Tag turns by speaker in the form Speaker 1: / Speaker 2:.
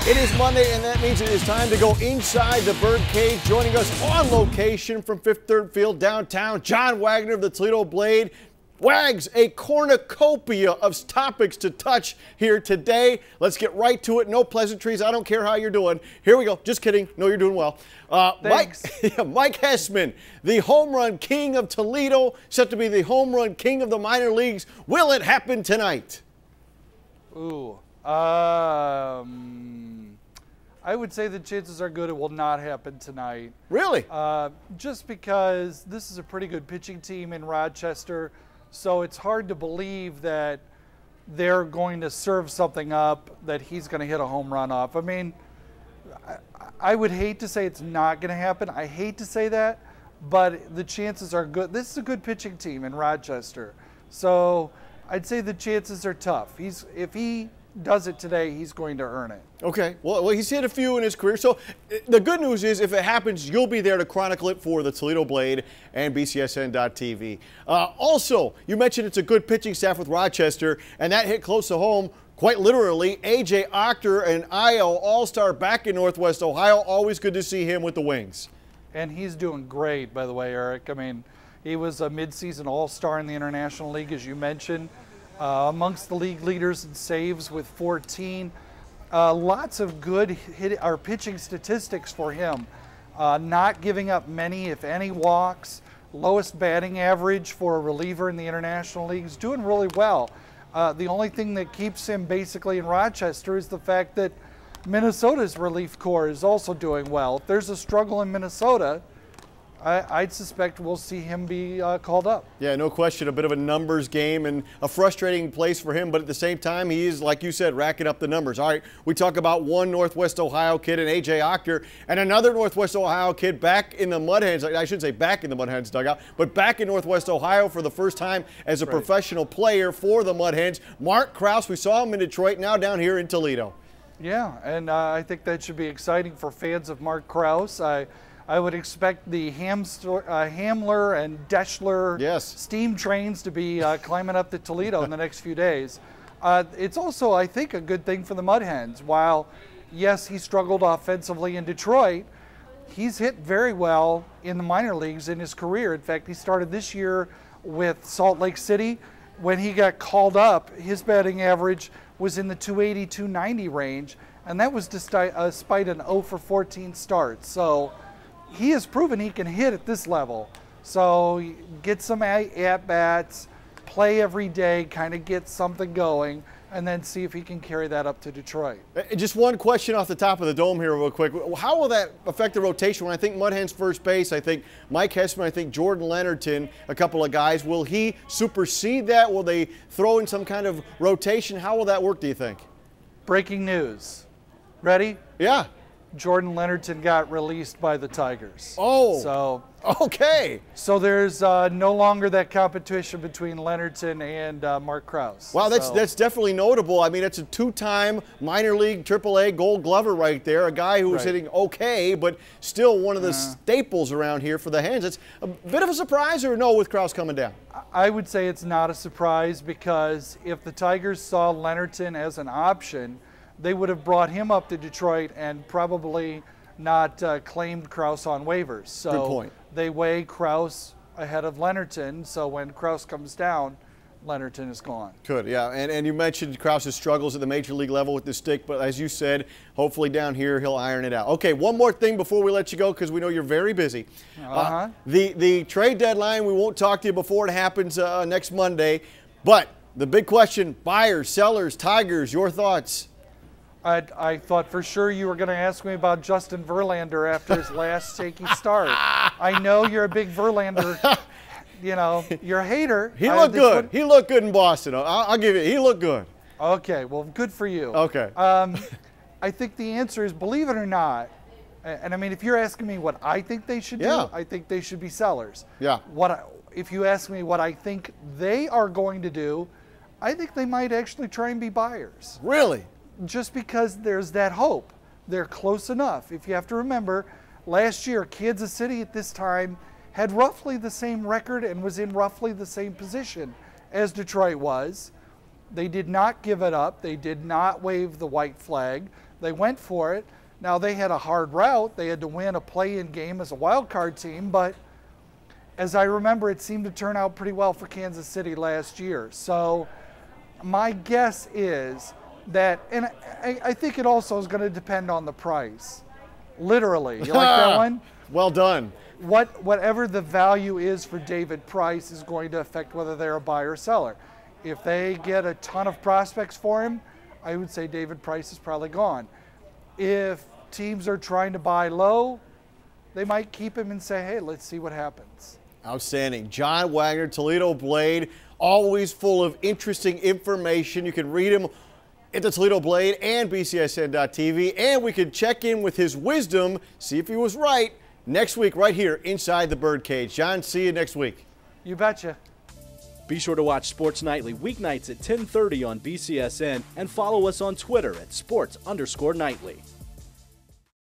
Speaker 1: It is Monday, and that means it is time to go inside the birdcage. Joining us on location from Fifth Third Field downtown, John Wagner of the Toledo Blade. Wags, a cornucopia of topics to touch here today. Let's get right to it. No pleasantries. I don't care how you're doing. Here we go. Just kidding. No, you're doing well. Mike Hessman, the home run king of Toledo, set to be the home run king of the minor leagues. Will it happen tonight?
Speaker 2: Ooh. I would say the chances are good it will not happen tonight.
Speaker 1: Really?
Speaker 2: Just because this is a pretty good pitching team in Rochester, so it's hard to believe that they're going to serve something up that he's going to hit a home run off. I mean, I would hate to say it's not going to happen. I hate to say that, but the chances are good. This is a good pitching team in Rochester, so I'd say the chances are tough. If he does it today, he's going to earn it.
Speaker 1: Okay. Well, he's hit a few in his career. So the good news is if it happens, you'll be there to chronicle it for the Toledo Blade and BCSN.TV. Also, you mentioned it's a good pitching staff with Rochester, and that hit close to home. Quite literally, A.J. Octor, an IO All-Star back in Northwest Ohio. Always good to see him with the Wings.
Speaker 2: And he's doing great, by the way, Eric. I mean, he was a midseason All-Star in the International League, as you mentioned. Amongst the league leaders in saves with 14. Lots of good pitching statistics for him. Not giving up many, if any, walks. Lowest batting average for a reliever in the International League. He's doing really well. The only thing that keeps him basically in Rochester is the fact that Minnesota's relief corps is also doing well. If there's a struggle in Minnesota, I'd suspect we'll see him be called up. Yeah,
Speaker 1: no question. A bit of a numbers game and a frustrating place for him, but at the same time, he is, like you said, racking up the numbers. All right, we talk about one Northwest Ohio kid and A.J. Octor, and another Northwest Ohio kid back in the Mud Hens. I shouldn't say back in the Mud Hens dugout, but back in Northwest Ohio for the first time as a professional player for the Mud Hens. Mark Krause, we saw him in Detroit, now down here in Toledo.
Speaker 2: Yeah, and I think that should be exciting for fans of Mark Krause. I would expect the Hamler and Deschler steam trains to be climbing up to Toledo in the next few days. It's also, I think, a good thing for the Mud Hens. While, yes, he struggled offensively in Detroit, he's hit very well in the minor leagues in his career. In fact, he started this year with Salt Lake City. When he got called up, his batting average was in the 280, 290 range, and that was despite an 0 for 14 start. So he has proven he can hit at this level. So get some at-bats, play every day, kind of get something going, and then see if he can carry that up to Detroit.
Speaker 1: Just one question off the top of the dome here real quick. How will that affect the rotation? When I think Mud Hens first base, I think Mike Hessman, I think Jordan Leonardton, a couple of guys. Will he supersede that? Will they throw in some kind of rotation? How will that work, do you think?
Speaker 2: Breaking news. Ready?
Speaker 1: Yeah.
Speaker 2: Jordan Leonardton got released by the Tigers.
Speaker 1: Oh,
Speaker 2: so
Speaker 1: okay.
Speaker 2: So there's no longer that competition between Leonardton and Mark Krause.
Speaker 1: Wow, that's definitely notable. I mean, it's a two-time minor league AAA Gold Glover right there, a guy who was hitting okay, but still one of the staples around here for the Hens. It's a bit of a surprise, or no, with Krause coming down?
Speaker 2: I would say it's not a surprise, because if the Tigers saw Leonardton as an option, they would have brought him up to Detroit and probably not claimed Krause on waivers. So
Speaker 1: good point.
Speaker 2: They weigh Krause ahead of Leonardton, so when Krause comes down, Leonardton is gone.
Speaker 1: Good, yeah. And you mentioned Krause's struggles at the major league level with the stick, but as you said, hopefully down here he'll iron it out. Okay, one more thing before we let you go, because we know you're very busy. The trade deadline, we won't talk to you before it happens next Monday, but the big question, buyers, sellers, Tigers, your thoughts?
Speaker 2: I thought for sure you were going to ask me about Justin Verlander after his last shaky start. I know you're a big Verlander, you're a hater.
Speaker 1: He looked good. He looked good in Boston. I'll give you, he looked good.
Speaker 2: Okay, well, good for you.
Speaker 1: Okay.
Speaker 2: I think the answer is, believe it or not, and I mean, if you're asking me what I think they should do, I think they should be sellers.
Speaker 1: Yeah.
Speaker 2: If you ask me what I think they are going to do, I think they might actually try and be buyers.
Speaker 1: Really?
Speaker 2: Just because there's that hope. They're close enough. If you have to remember, last year, Kansas City at this time had roughly the same record and was in roughly the same position as Detroit was. They did not give it up. They did not wave the white flag. They went for it. Now, they had a hard route. They had to win a play-in game as a wild card team, but as I remember, it seemed to turn out pretty well for Kansas City last year. So my guess is that, and I think it also is going to depend on the price. Literally. You like that one?
Speaker 1: Well done.
Speaker 2: Whatever the value is for David Price is going to affect whether they're a buyer or seller. If they get a ton of prospects for him, I would say David Price is probably gone. If teams are trying to buy low, they might keep him and say, hey, let's see what happens.
Speaker 1: Outstanding. John Wagner, Toledo Blade, always full of interesting information. You can read him at the Toledo Blade and BCSN.TV, and we can check in with his wisdom, see if he was right, next week right here inside the Birdcage. John, see you next week.
Speaker 2: You betcha.
Speaker 3: Be sure to watch Sports Nightly weeknights at 10:30 on BCSN and follow us on Twitter at sports_nightly.